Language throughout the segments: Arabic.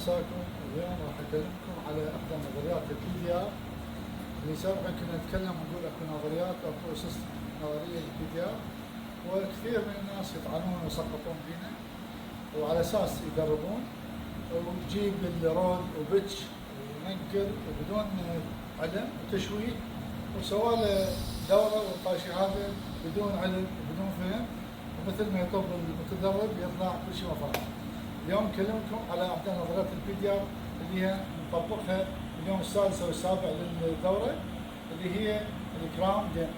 مساكم. اليوم راح اكلمكم على احدى نظريات الPDR اللي سابقا كنا نتكلم ونقول اكو نظريات واكو اسس نظريه للPDR، وكثير من الناس يطعنون ويسقطون فينا وعلى اساس يقربون وتجيب الرول وبتش وينقل وبدون علم وتشويه، وسوى له دوره والطاشي هذا بدون علم وبدون فهم، ومثل ما يطب المتدرب يطلع كل شيء مفروض. اليوم نكلمكم على احدى نظريات الPDR اللي هي نطبقها اليوم السادس او السابع للدوره، اللي هي الكرام دنت.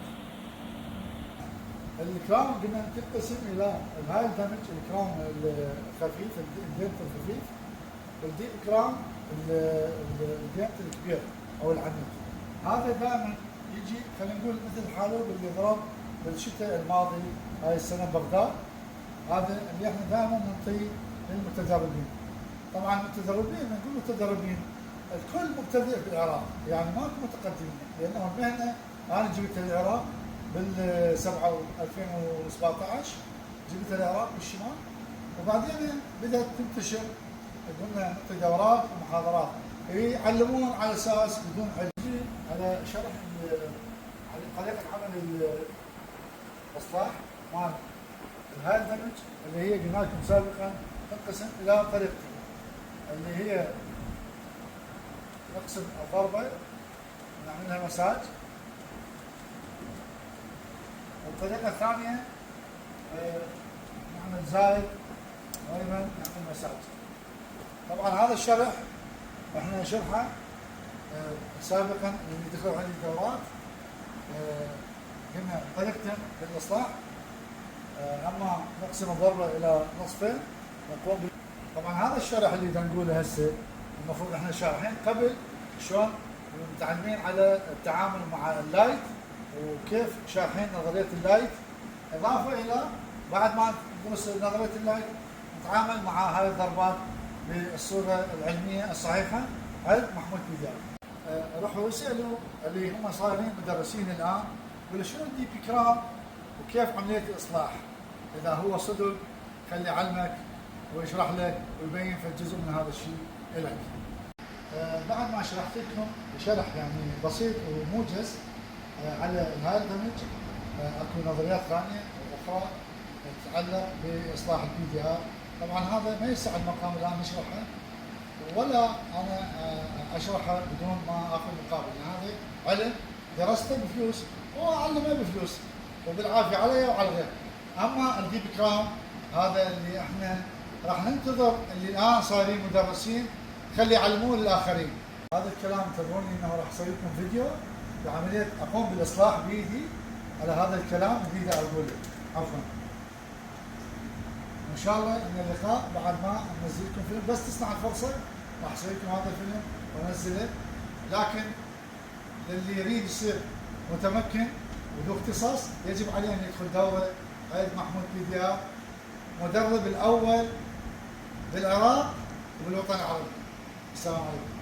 الكرام قلنا تنقسم الى هاي الدمج، الكرام الخفيف الدنت الخفيف، والكرام الدنت الكبير او العنيف. هذا دائما يجي خلينا نقول مثل الحالوب اللي ضرب بالشتاء الماضي هاي السنه بغداد، هذا اللي احنا دائما نعطيه للمتدربين. طبعا المتدربين نقول متدربين الكل مبتدئ بالعراق، يعني ماكو متقدمين، لانه المهنه انا جبتها العراق بال 2017 جبتها العراق بالشمال، وبعدين بدات تنتشر، قلنا نعطي دورات ومحاضرات يعلمون على اساس بدون علم. على شرح على طريقه عمل الاصلاح مال هاي الدمج اللي هي قلنا لكم سابقا تنقسم الى طريقتين، اللي هي نقسم الضربه نعملها مساج، والطريقه الثانيه نعمل زايد وايمن نعمل مساج. طبعا هذا الشرح احنا نشرحه سابقا اللي دخلوا عليه الدورات، هنا طريقتين للاصلاح، اما نقسم الضربه الى نصفين نقوم طبعا هذا الشرح اللي نقوله هسه المفروض احنا شارحين قبل شلون متعلمين على التعامل مع اللايت وكيف شارحين نظريه اللايت، اضافه الى بعد ما ندرس نظريه اللايت نتعامل مع هاي الضربات بالصوره العلميه الصحيحه عند محمود PDR. راحوا يسالوا اللي هم صايرين مدرسين الان، يقولوا شنو الدي بي كرام وكيف عمليه الاصلاح، اذا هو صدق خلي علمك ويشرح لك ويبين في جزء من هذا الشيء لك. بعد ما شرحت لكم شرح يعني بسيط وموجز على هاي الدمج، اكو نظريات ثانيه واخرى تتعلق باصلاح الPDR. طبعا هذا ما يسع المقام الان نشرحه، ولا انا اشرحه بدون ما اخذ مقابل، هذا علم درسته بفلوس واعلمه بفلوس وبالعافيه علي وعلى غيري. اما الدي بي كرام هذا اللي احنا راح ننتظر اللي الان صايرين مدرسين خلي يعلمون الاخرين. هذا الكلام تدرون انه راح اسوي لكم فيديو بعمليه اقوم بالاصلاح بايدي على هذا الكلام اللي اقوله. عفوا، ان شاء الله ان اللقاء بعد ما انزل لكم فيلم، بس تسمع الفرصه راح اسوي لكم هذا الفيلم وانزله. لكن للي يريد يصير متمكن وذو اختصاص يجب عليه ان يدخل دوره عند محمود PDR، مدرب الاول بالعراق وبالوطن العربي. السلام عليكم.